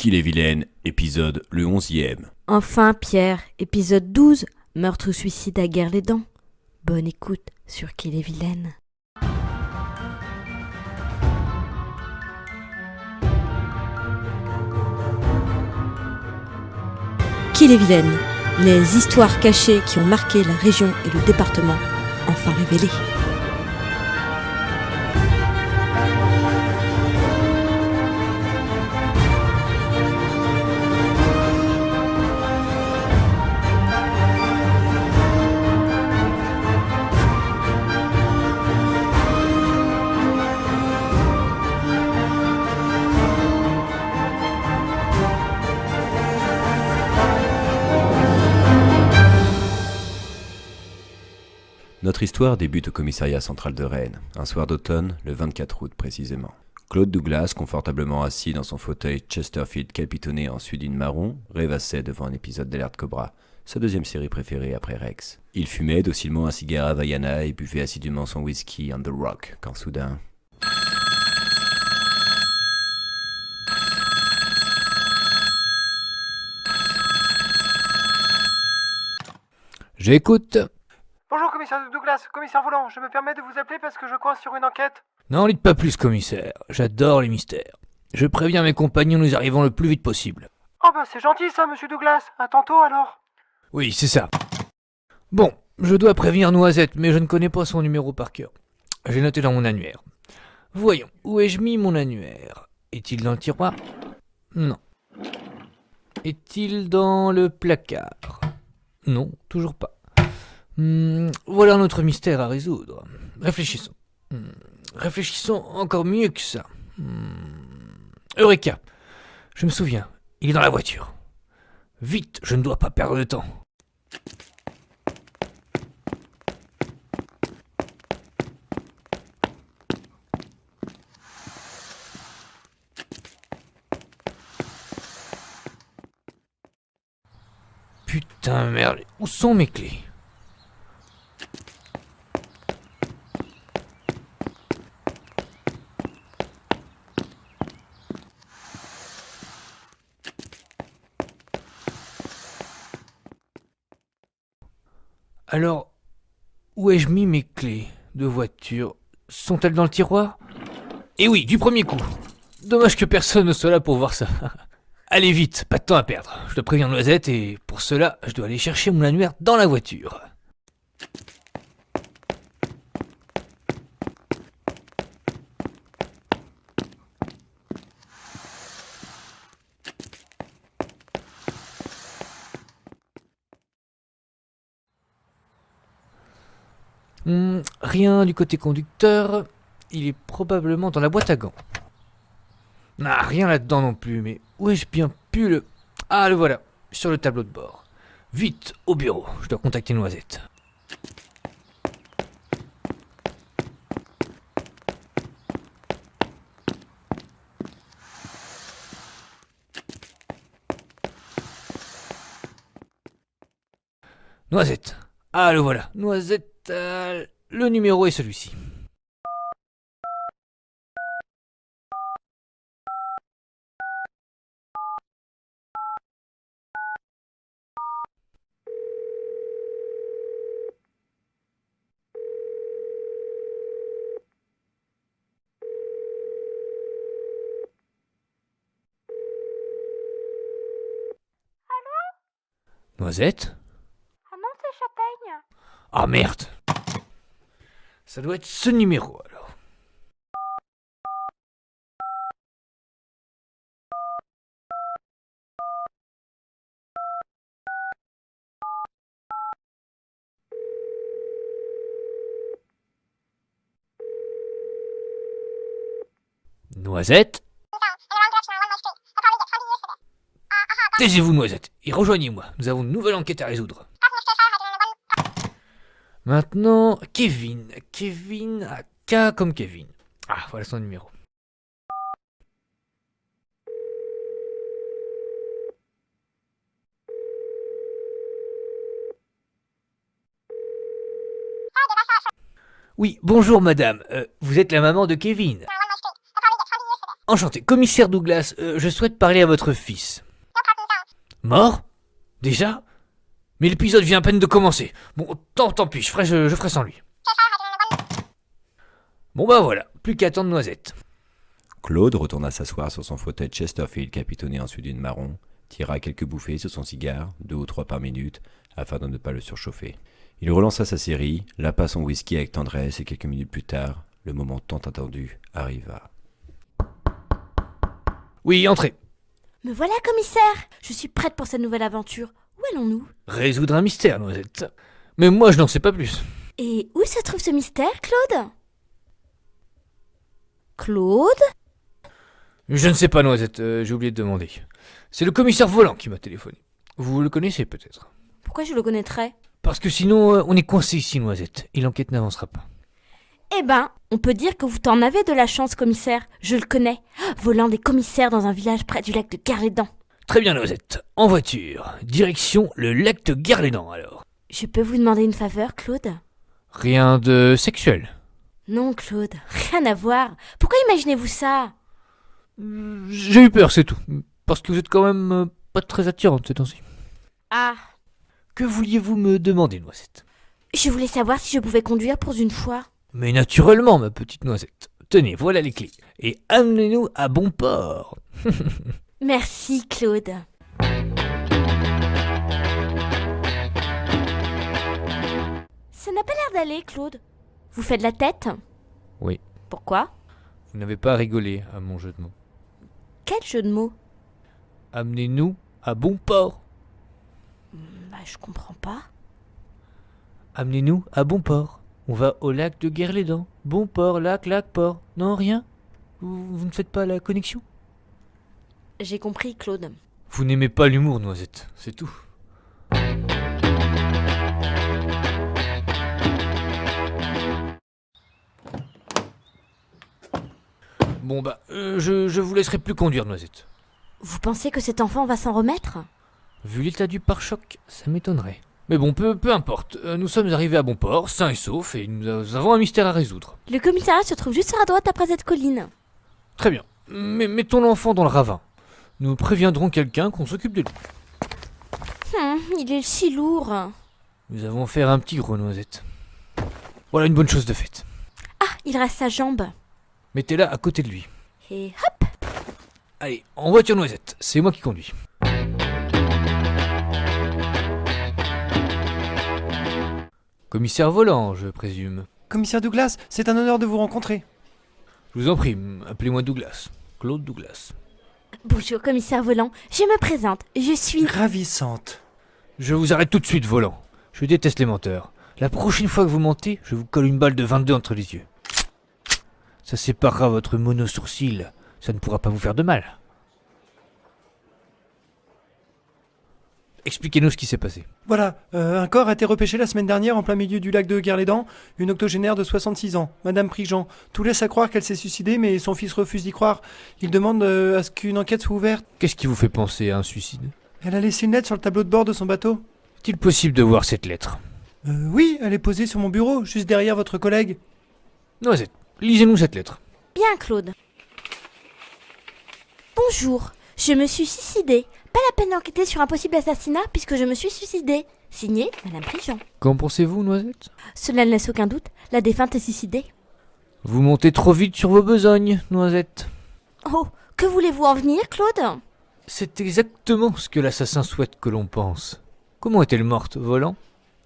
Kill et Vilaine, épisode le 11e. Enfin, Pierre, épisode 12, meurtre ou suicide à Guerre-les-Dents. Bonne écoute sur Kill et Vilaine. Kill et Vilaine, les histoires cachées qui ont marqué la région et le département, enfin révélées. Notre histoire débute au commissariat central de Rennes, un soir d'automne, le 24 août précisément. Claude Douglas, confortablement assis dans son fauteuil Chesterfield capitonné en sudine marron, rêvassait devant un épisode d'Alerte Cobra, sa deuxième série préférée après Rex. Il fumait docilement un cigare Havaiana et buvait assidûment son whisky on the rock, quand soudain... J'écoute. Bonjour commissaire Douglas, commissaire Volant, je me permets de vous appeler parce que je coince sur une enquête. N'en dites pas plus, commissaire. J'adore les mystères. Je préviens mes compagnons, nous arrivons le plus vite possible. Oh bah c'est gentil ça, monsieur Douglas, à tantôt alors. Oui, c'est ça. Bon, je dois prévenir Noisette, mais je ne connais pas son numéro par cœur. J'ai noté dans mon annuaire. Voyons, où ai-je mis mon annuaire? Est-il dans le tiroir? Non. Est-il dans le placard? Non, toujours pas. Voilà notre mystère à résoudre. Réfléchissons. Réfléchissons encore mieux que ça. Eureka! Je me souviens, il est dans la voiture. Vite, je ne dois pas perdre de temps. Putain, merde, où sont mes clés? Alors, où ai-je mis mes clés de voiture? Sont-elles dans le tiroir? Eh oui, du premier coup. Dommage que personne ne soit là pour voir ça. Allez vite, pas de temps à perdre. Je dois prévenir Noisette et pour cela, je dois aller chercher mon annuaire dans la voiture. Rien du côté conducteur. Il est probablement dans la boîte à gants. Rien là-dedans non plus, mais où ai-je bien pu le... Ah, le voilà, sur le tableau de bord. Vite, au bureau, je dois contacter Noisette. Noisette. Ah, le voilà. Noisette, le numéro est celui-ci. Noisette? Ah non, c'est Châtaigne. Ah merde! Ça doit être ce numéro alors. Noisette? Taisez-vous, Noisette, et rejoignez-moi. Nous avons une nouvelle enquête à résoudre. Maintenant, Kevin. Kevin à K comme Kevin. Ah, voilà son numéro. Oui, bonjour madame. Vous êtes la maman de Kevin. Enchanté, commissaire Douglas, je souhaite parler à votre fils. Mort? Déjà? Mais l'épisode vient à peine de commencer. Bon, tant pis, je ferai sans lui. Bon bah voilà, plus qu'à attendre Noisette. Claude retourna s'asseoir sur son fauteuil Chesterfield capitonné en suie d'une marron, tira quelques bouffées sur son cigare, 2 ou 3 par minute, afin de ne pas le surchauffer. Il relança sa série, lappa son whisky avec tendresse et quelques minutes plus tard, le moment tant attendu arriva. Oui, entrez. Me voilà, commissaire. Je suis prête pour cette nouvelle aventure. Où allons-nous? Résoudre un mystère, Noisette. Mais moi, je n'en sais pas plus. Et où se trouve ce mystère, Claude? Claude? Je ne sais pas, Noisette, j'ai oublié de demander. C'est le commissaire Volant qui m'a téléphoné. Vous le connaissez peut-être. Pourquoi je le connaîtrais? Parce que sinon, on est coincé ici, Noisette, et l'enquête n'avancera pas. Eh ben, on peut dire que vous t'en avez de la chance, commissaire. Je le connais. Volant des commissaires dans un village près du lac de Garlédan. Très bien, Noisette. En voiture. Direction le lac de Garlédan, alors. Je peux vous demander une faveur, Claude? Rien de sexuel. Non, Claude. Rien à voir. Pourquoi imaginez-vous ça? J'ai eu peur, c'est tout. Parce que vous êtes quand même pas très attirante ces temps-ci. Ah, Que vouliez-vous me demander, Noisette? je voulais savoir si je pouvais conduire pour une fois. Mais naturellement, ma petite Noisette. Tenez, voilà les clés. Et amenez-nous à bon port. Merci, Claude. Ça n'a pas l'air d'aller, Claude. Vous faites la tête? Oui. Pourquoi? Vous n'avez pas rigolé à mon jeu de mots. Quel jeu de mots? Amenez-nous à bon port. Bah, je comprends pas. Amenez-nous à bon port. On va au lac de Guerlédan. Bon port, lac, port. Non, rien? Vous ne faites pas la connexion? J'ai compris, Claude. Vous n'aimez pas l'humour, Noisette, c'est tout. Bon bah, je vous laisserai plus conduire, Noisette. Vous pensez que cet enfant va s'en remettre? Vu l'état du pare-choc, ça m'étonnerait. Mais bon, peu importe. Nous sommes arrivés à bon port, sains et saufs, et nous avons un mystère à résoudre. Le commissariat se trouve juste sur la droite après cette colline. Très bien. Mais mettons l'enfant dans le ravin. Nous préviendrons quelqu'un qu'on s'occupe de lui. Il est si lourd. Nous avons affaire à un petit gros, Noisette. Voilà une bonne chose de faite. Ah, il reste sa jambe. Mettez-la à côté de lui. Et hop! Allez, en voiture, Noisette, c'est moi qui conduis. Commissaire Volant, je présume. Commissaire Douglas, c'est un honneur de vous rencontrer. Je vous en prie, appelez-moi Douglas. Claude Douglas. Bonjour, commissaire Volant. Je me présente. Je suis... Ravissante. Je vous arrête tout de suite, Volant. Je déteste les menteurs. La prochaine fois que vous mentez, je vous colle une balle de 22 entre les yeux. Ça séparera votre mono-sourcil. Ça ne pourra pas vous faire de mal. Expliquez-nous ce qui s'est passé. Voilà, un corps a été repêché la semaine dernière en plein milieu du lac de Guerlédan, une octogénaire de 66 ans, Madame Prigent. Tout laisse à croire qu'elle s'est suicidée, mais son fils refuse d'y croire. Il demande à ce qu'une enquête soit ouverte. Qu'est-ce qui vous fait penser à un suicide? Elle a laissé une lettre sur le tableau de bord de son bateau. Est-il possible de voir cette lettre? Oui, elle est posée sur mon bureau, juste derrière votre collègue. Noisette, lisez-nous cette lettre. Bien, Claude. Bonjour, je me suis suicidée. Pas la peine d'enquêter sur un possible assassinat puisque je me suis suicidée. Signé Madame Prigent. Qu'en pensez-vous, Noisette? Cela ne laisse aucun doute, la défunte est suicidée. Vous montez trop vite sur vos besognes, Noisette. Oh, que voulez-vous en venir, Claude? C'est exactement ce que l'assassin souhaite que l'on pense. Comment est-elle morte, Volant?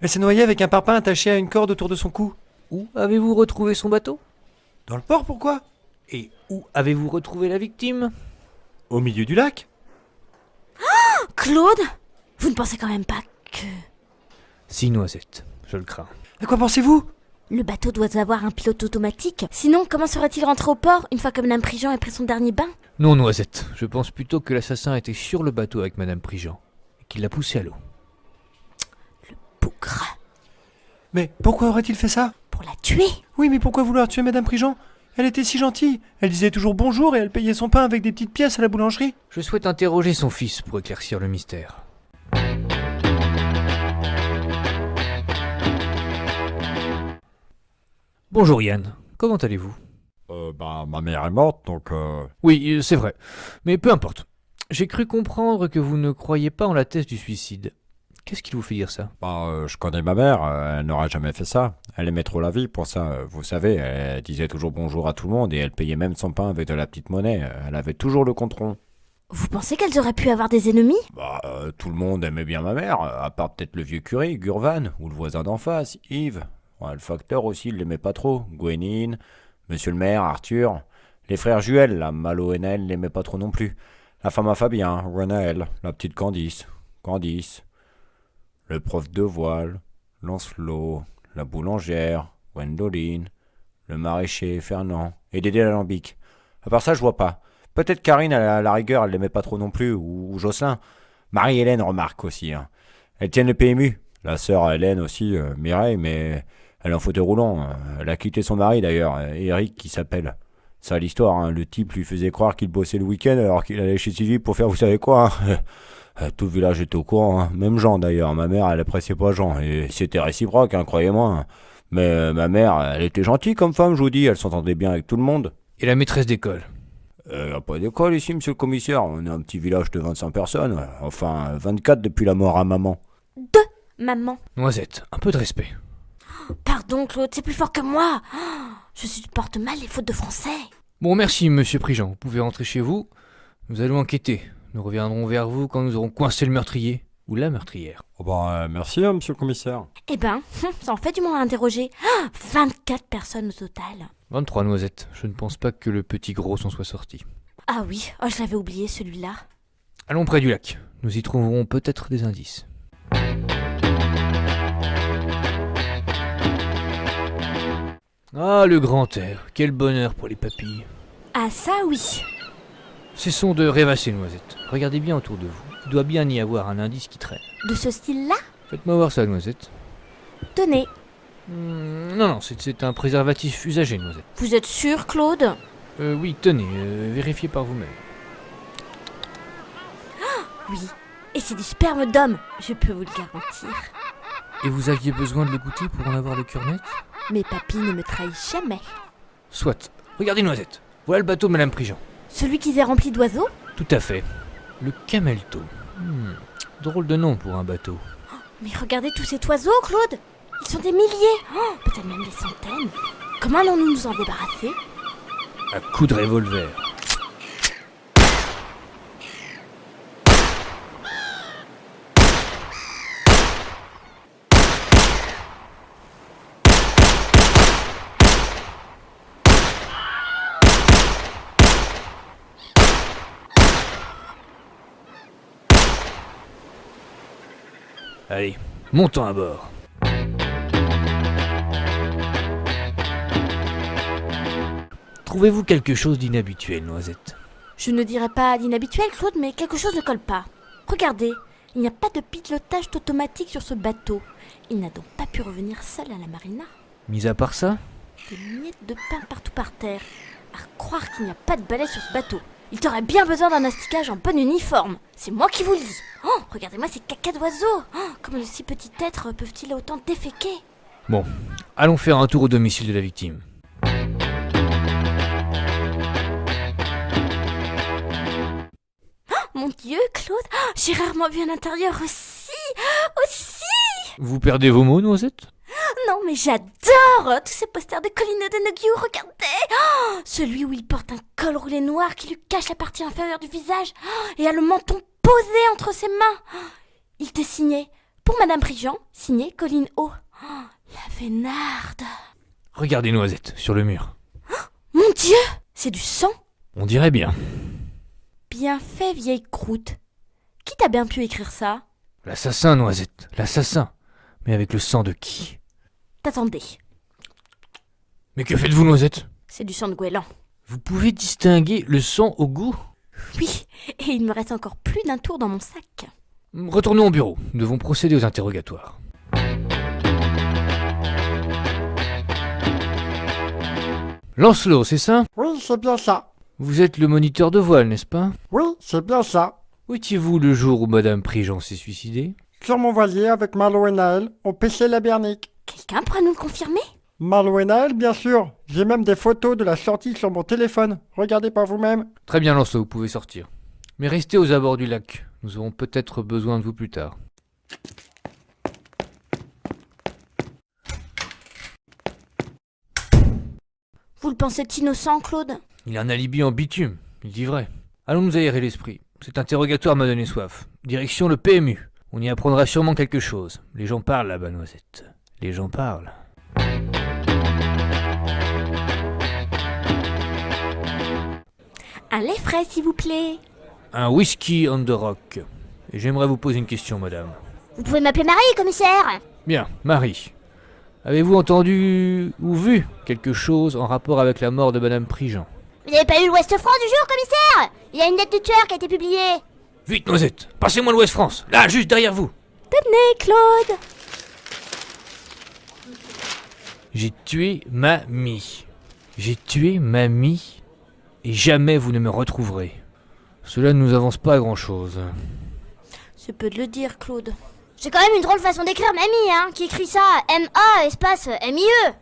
Elle s'est noyée avec un parpaing attaché à une corde autour de son cou. Où avez-vous retrouvé son bateau? Dans le port, pourquoi? Et où avez-vous retrouvé la victime? Au milieu du lac. Claude? Vous ne pensez quand même pas que... Si, Noisette, je le crains. À quoi pensez-vous? Le bateau doit avoir un pilote automatique. Sinon, comment serait-il rentré au port une fois que Madame Prigent ait pris son dernier bain? Non, Noisette, je pense plutôt que l'assassin était sur le bateau avec Madame Prigent et qu'il l'a poussé à l'eau. Bougre. Mais pourquoi aurait-il fait ça? Pour la tuer? Oui, mais pourquoi vouloir tuer Madame Prigent? Elle était si gentille. Elle disait toujours bonjour et elle payait son pain avec des petites pièces à la boulangerie. Je souhaite interroger son fils pour éclaircir le mystère. Bonjour Yann, comment allez-vous? Ma mère est morte, donc... Oui, c'est vrai. Mais peu importe. J'ai cru comprendre que vous ne croyez pas en la thèse du suicide. Qu'est-ce qui vous fait dire ça? Je connais ma mère, elle n'aurait jamais fait ça. Elle aimait trop la vie pour ça, vous savez, elle disait toujours bonjour à tout le monde et elle payait même son pain avec de la petite monnaie. Elle avait toujours le compte rond. Vous pensez qu'elles auraient pu avoir des ennemis? Tout le monde aimait bien ma mère, à part peut-être le vieux curé, Gurvan, ou le voisin d'en face, Yves. Ouais, le facteur aussi, il l'aimait pas trop. Gwenin, monsieur le maire, Arthur. Les frères Juel, la Malo et Naël, l'aimait pas trop non plus. La femme à Fabien, Renaël, la petite Candice. Le prof de voile, Lancelot, la boulangère, Gwendoline, le maraîcher, Fernand, et Dédé l'Alambic. À part ça, je vois pas. Peut-être Karine, à la rigueur, elle l'aimait pas trop non plus, ou Jocelyn. Marie-Hélène remarque aussi. Hein. Elle tient le PMU. La sœur Hélène aussi, Mireille, mais elle est en fauteuil roulant. Elle a quitté son mari d'ailleurs, Eric qui s'appelle. Ça l'histoire, hein. Le type lui faisait croire qu'il bossait le week-end alors qu'il allait chez Sylvie pour faire vous savez quoi. Hein. Tout le village était au courant, hein. Même Jean d'ailleurs. Ma mère, elle appréciait pas Jean. Et c'était réciproque, hein, croyez-moi. Hein. Mais ma mère, elle était gentille comme femme, je vous dis. Elle s'entendait bien avec tout le monde. Et la maîtresse d'école? Y a pas d'école ici, monsieur le commissaire. On est un petit village de 25 personnes. Enfin, 24 depuis la mort à maman. De maman. Noisette, un peu de respect. Pardon, Claude, c'est plus fort que moi. Je supporte mal les fautes de français. Bon, merci, monsieur Prigent. Vous pouvez rentrer chez vous. Nous allons enquêter. Nous reviendrons vers vous quand nous aurons coincé le meurtrier. Ou la meurtrière. Merci, hein, monsieur le commissaire. Eh ben, ça en fait du monde à interroger. 24 personnes au total. 23, Noisette. Je ne pense pas que le petit gros s'en soit sorti. Ah oui, je l'avais oublié celui-là. Allons près du lac. Nous y trouverons peut-être des indices. Ah, le grand air. Quel bonheur pour les papilles. Ah ça oui. Cessons de rêvasser, Noisette. Regardez bien autour de vous. Il doit bien y avoir un indice qui traîne. De ce style-là? Faites-moi voir ça, Noisette. Tenez. Non, c'est un préservatif usagé, Noisette. Vous êtes sûr, Claude? Oui, tenez, vérifiez par vous-même. Oui. Et c'est du sperme d'homme, je peux vous le garantir. Et vous aviez besoin de le goûter pour en avoir le cœur net? Mes papilles ne me trahissent jamais. Soit. Regardez, Noisette. Voilà le bateau de Madame Prigent. Celui qui est rempli d'oiseaux? Tout à fait. Le Camelto. Drôle de nom pour un bateau. Mais regardez tous ces oiseaux, Claude. Ils sont des milliers. Peut-être même des centaines. Comment allons-nous nous en débarrasser? À coups de revolver. Allez, montons à bord. Trouvez-vous quelque chose d'inhabituel, Noisette? Je ne dirais pas d'inhabituel, Claude, mais quelque chose ne colle pas. Regardez, il n'y a pas de pilotage automatique sur ce bateau. Il n'a donc pas pu revenir seul à la marina. Mis à part ça? Des miettes de pain partout par terre. À croire qu'il n'y a pas de balai sur ce bateau. Il t'aurait bien besoin d'un asticage en bon uniforme. C'est moi qui vous le dis. Regardez-moi ces cacas d'oiseaux. Comment de si petits êtres peuvent-ils autant déféquer? Bon, allons faire un tour au domicile de la victime. Mon Dieu, Claude, j'ai rarement vu un intérieur aussi. Vous perdez vos mots, Noisette? Non, mais j'adore tous ces posters de Colin O'Donoghue, regardez. Celui où il porte un col roulé noir qui lui cache la partie inférieure du visage et a le menton posé entre ses mains. Il était signé pour Madame Prigent, signé Colin O. La vénarde. Regardez, Noisette, sur le mur. Mon Dieu, c'est du sang. On dirait bien. Bien fait, vieille croûte. Qui t'a bien pu écrire ça? L'assassin, Noisette, l'assassin. Mais avec le sang de qui? T'attendez. Mais que faites-vous, Noisette? C'est du sang de goéland. Vous pouvez distinguer le sang au goût? Oui, et il me reste encore plus d'un tour dans mon sac. Retournons au bureau. Nous devons procéder aux interrogatoires. Lancelot, c'est ça? Oui, c'est bien ça. Vous êtes le moniteur de voile, n'est-ce pas? Oui, c'est bien ça. Où étiez-vous le jour où Madame Prigent s'est suicidée? Sur mon voilier avec Malo et Naël, on pêchait la bernique. Quelqu'un pourra nous le confirmer? Malouenal, bien sûr. J'ai même des photos de la sortie sur mon téléphone. Regardez par vous-même. Très bien, Lancelot, vous pouvez sortir. Mais restez aux abords du lac. Nous aurons peut-être besoin de vous plus tard. Vous le pensez innocent, Claude? Il a un alibi en bitume, il dit vrai. Allons nous aérer l'esprit. Cet interrogatoire m'a donné soif. Direction le PMU. On y apprendra sûrement quelque chose. Les gens parlent là-bas, Noisette. Les gens parlent. Un lait frais, s'il vous plaît. Un whisky on the rock. Et j'aimerais vous poser une question, madame. Vous pouvez m'appeler Marie, commissaire. Bien, Marie. Avez-vous entendu ou vu quelque chose en rapport avec la mort de madame Prigent? Vous n'avez pas eu l'Ouest France du jour, commissaire? Il y a une lettre du tueur qui a été publiée. Vite, Noisette, passez-moi l'Ouest France. Là, juste derrière vous. Tenez, Claude. J'ai tué mamie. J'ai tué mamie. Et jamais vous ne me retrouverez. Cela ne nous avance pas à grand-chose. C'est peu de le dire, Claude. C'est quand même une drôle façon d'écrire mamie, hein, qui écrit ça M-A espace M-I-E.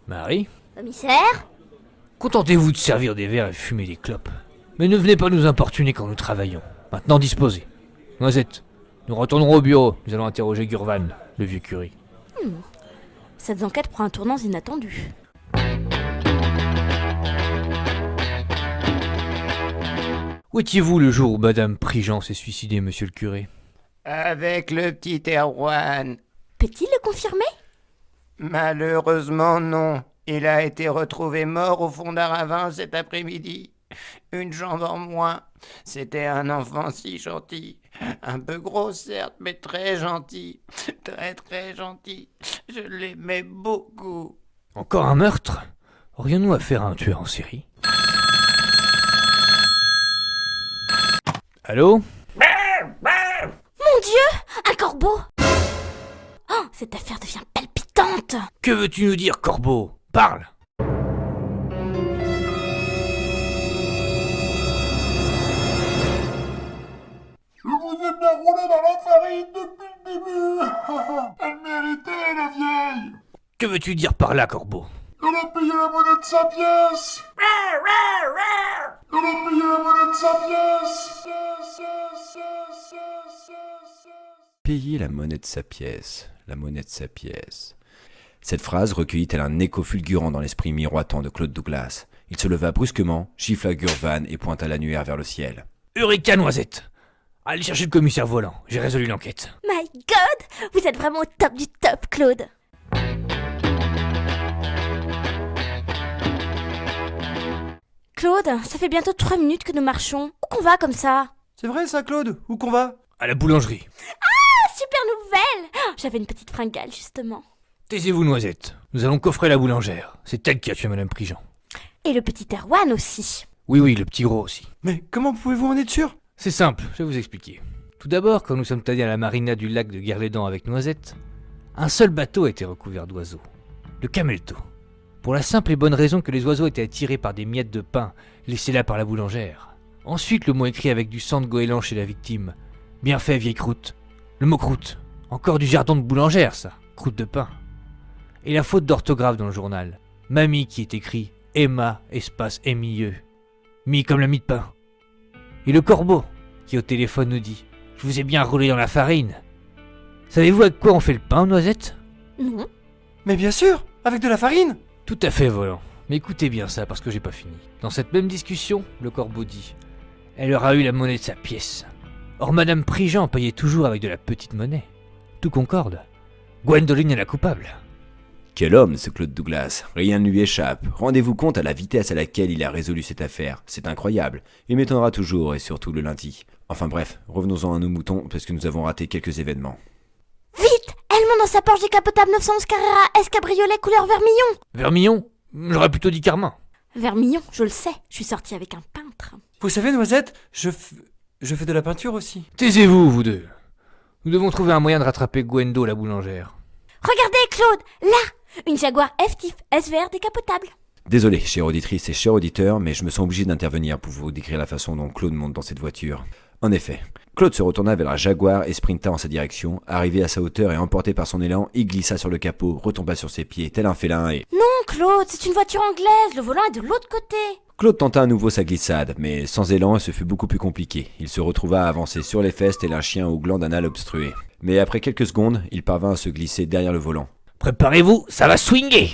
Marie, Commissaire? contentez-vous de servir des verres et fumer des clopes. Mais ne venez pas nous importuner quand nous travaillons. Maintenant disposez. Noisette, nous retournerons au bureau. Nous allons interroger Gurvan, le vieux curé. Cette enquête prend un tournant inattendu. Où étiez-vous le jour où madame Prigent s'est suicidée, monsieur le curé? Avec le petit Erwan. Peut-il le confirmer? Malheureusement, non. Il a été retrouvé mort au fond d'un ravin cet après-midi. Une jambe en moins. C'était un enfant si gentil. Un peu gros, certes, mais très gentil. Très, très gentil. Je l'aimais beaucoup. Encore un meurtre? Aurions-nous affaire à un tueur en série? Allô? Mon Dieu! Un corbeau! Oh, cette affaire devient palpitante! Que veux-tu nous dire, corbeau? Parle! Je vous ai bien roulé dans la farine depuis le début. Elle méritait, la vieille. Que veux-tu dire par là, corbeau? Elle a payé la monnaie de sa pièce. Elle a payé la monnaie de sa pièce. Payer la monnaie de sa pièce, la monnaie de sa pièce. Cette phrase recueillit tel un écho fulgurant dans l'esprit miroitant de Claude Douglas. Il se leva brusquement, gifla Gurvan et pointa l'annuaire vers le ciel. Eureka, Noisette! Allez chercher le commissaire volant, j'ai résolu l'enquête. My God! Vous êtes vraiment au top du top, Claude! Claude, ça fait bientôt 3 minutes que nous marchons. Où qu'on va comme ça? C'est vrai ça, Claude? Où qu'on va? À la boulangerie. Super nouvelle! J'avais une petite fringale, justement. Taisez-vous, Noisette. Nous allons coffrer la boulangère. C'est elle qui a tué madame Prigent. Et le petit Erwan aussi. Oui, le petit gros aussi. Mais comment pouvez-vous en être sûr? C'est simple, je vais vous expliquer. Tout d'abord, quand nous sommes allés à la marina du lac de Guerlédan avec Noisette, un seul bateau a été recouvert d'oiseaux. Le Camelto. Pour la simple et bonne raison que les oiseaux étaient attirés par des miettes de pain laissées là par la boulangère. Ensuite, le mot écrit avec du sang de goéland chez la victime. Bien fait, vieille croûte. Le mot croûte. Encore du jardin de boulangère, ça. Croûte de pain. Et la faute d'orthographe dans le journal. Mamie qui est écrit Emma espace M-I-E. Mi comme la mie de pain. Et le corbeau qui au téléphone nous dit « Je vous ai bien roulé dans la farine ». Savez-vous avec quoi on fait le pain, Noisette? Non. Mais bien sûr, avec de la farine. Tout à fait, volant. Mais écoutez bien ça, parce que j'ai pas fini. Dans cette même discussion, le corbeau dit « Elle aura eu la monnaie de sa pièce. Or, madame Prigent payait toujours avec de la petite monnaie. Tout concorde. Gwendoline est la coupable. » Quel homme, ce Claude Douglas. Rien ne lui échappe. Rendez-vous compte à la vitesse à laquelle il a résolu cette affaire. C'est incroyable. Il m'étonnera toujours, et surtout le lundi. Enfin bref, revenons-en à nos moutons, parce que nous avons raté quelques événements. Vite! Elle monte dans sa Porsche décapotable 911 Carrera S cabriolet couleur vermillon! Vermillon? J'aurais plutôt dit Carmin. Vermillon, je le sais. Je suis sortie avec un peintre. Vous savez, Noisette, je fais de la peinture aussi. Taisez-vous, vous deux. Nous devons trouver un moyen de rattraper Gwendo, la boulangère. Regardez, Claude! Là! Une Jaguar F-Type SVR décapotable. Désolé, chère auditrice et chers auditeurs, mais je me sens obligé d'intervenir pour vous décrire la façon dont Claude monte dans cette voiture. En effet, Claude se retourna vers la Jaguar et sprinta en sa direction. Arrivé à sa hauteur et emporté par son élan, il glissa sur le capot, retomba sur ses pieds, tel un félin et... Non, Claude, c'est une voiture anglaise, le volant est de l'autre côté. Claude tenta à nouveau sa glissade, mais sans élan, ce fut beaucoup plus compliqué. Il se retrouva à avancer sur les fesses tel un chien aux glandes anales obstruées. Mais après quelques secondes, il parvint à se glisser derrière le volant. Préparez-vous, ça va swinguer!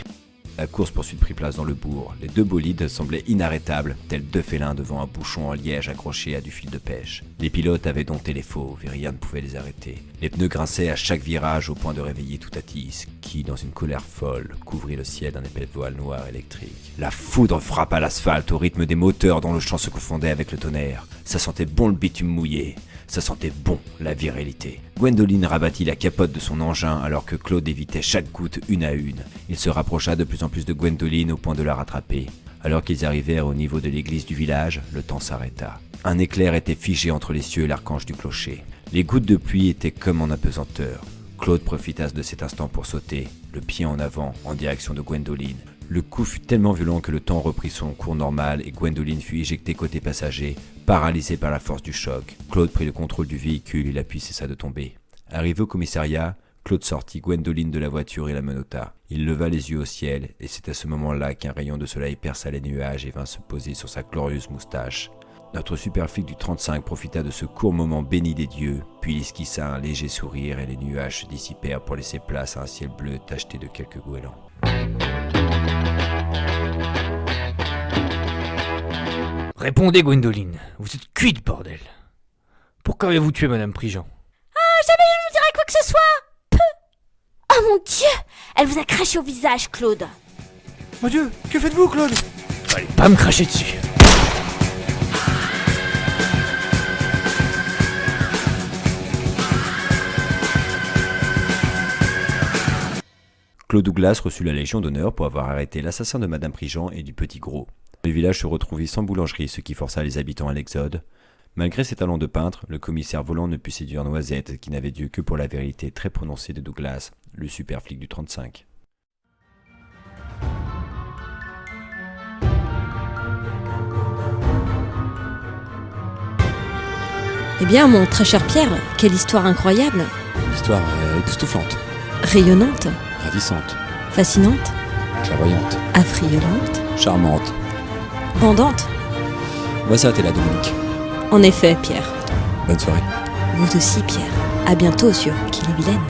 La course-poursuite prit place dans le bourg. Les deux bolides semblaient inarrêtables, tels deux félins devant un bouchon en liège accroché à du fil de pêche. Les pilotes avaient dompté les fauves et rien ne pouvait les arrêter. Les pneus grinçaient à chaque virage au point de réveiller Toutatis, qui, dans une colère folle, couvrit le ciel d'un épais voile noir électrique. La foudre frappa l'asphalte au rythme des moteurs dont le chant se confondait avec le tonnerre. Ça sentait bon le bitume mouillé. Ça sentait bon la virilité. Gwendoline rabattit la capote de son engin alors que Claude évitait chaque goutte une à une. Il se rapprocha de plus en plus de Gwendoline au point de la rattraper. Alors qu'ils arrivèrent au niveau de l'église du village, le temps s'arrêta. Un éclair était figé entre les cieux et l'archange du clocher. Les gouttes de pluie étaient comme en apesanteur. Claude profita de cet instant pour sauter, le pied en avant, en direction de Gwendoline. Le coup fut tellement violent que le temps reprit son cours normal et Gwendoline fut éjectée côté passager, paralysée par la force du choc. Claude prit le contrôle du véhicule et l'appui cessa de tomber. Arrivé au commissariat, Claude sortit Gwendoline de la voiture et la menotta. Il leva les yeux au ciel et c'est à ce moment-là qu'un rayon de soleil perça les nuages et vint se poser sur sa glorieuse moustache. Notre super flic du 35 profita de ce court moment béni des dieux, puis il esquissa un léger sourire et les nuages se dissipèrent pour laisser place à un ciel bleu tacheté de quelques goélands. Répondez, Gwendoline. Vous êtes cuite, bordel. Pourquoi avez-vous tué Madame Prigent? Jamais je ne dirai quoi que ce soit. Peu. Oh mon Dieu, elle vous a craché au visage, Claude. Mon Dieu, que faites-vous, Claude? Fallait pas me cracher dessus. Claude Douglas reçut la Légion d'honneur pour avoir arrêté l'assassin de Madame Prigent et du Petit Gros. Le village se retrouvait sans boulangerie, ce qui força les habitants à l'exode. Malgré ses talents de peintre, le commissaire volant ne put séduire Noisette, qui n'avait Dieu que pour la vérité très prononcée de Douglas, le super flic du 35. Eh bien, mon très cher Pierre, quelle histoire incroyable, L'histoire est époustouflante, rayonnante, ravissante, fascinante, clairvoyante, affriolante, charmante. pendante. On va s'arrêter là, Dominique. En effet, Pierre. Bonne soirée. Vous aussi, Pierre. À bientôt sur Qu'il est vilaine.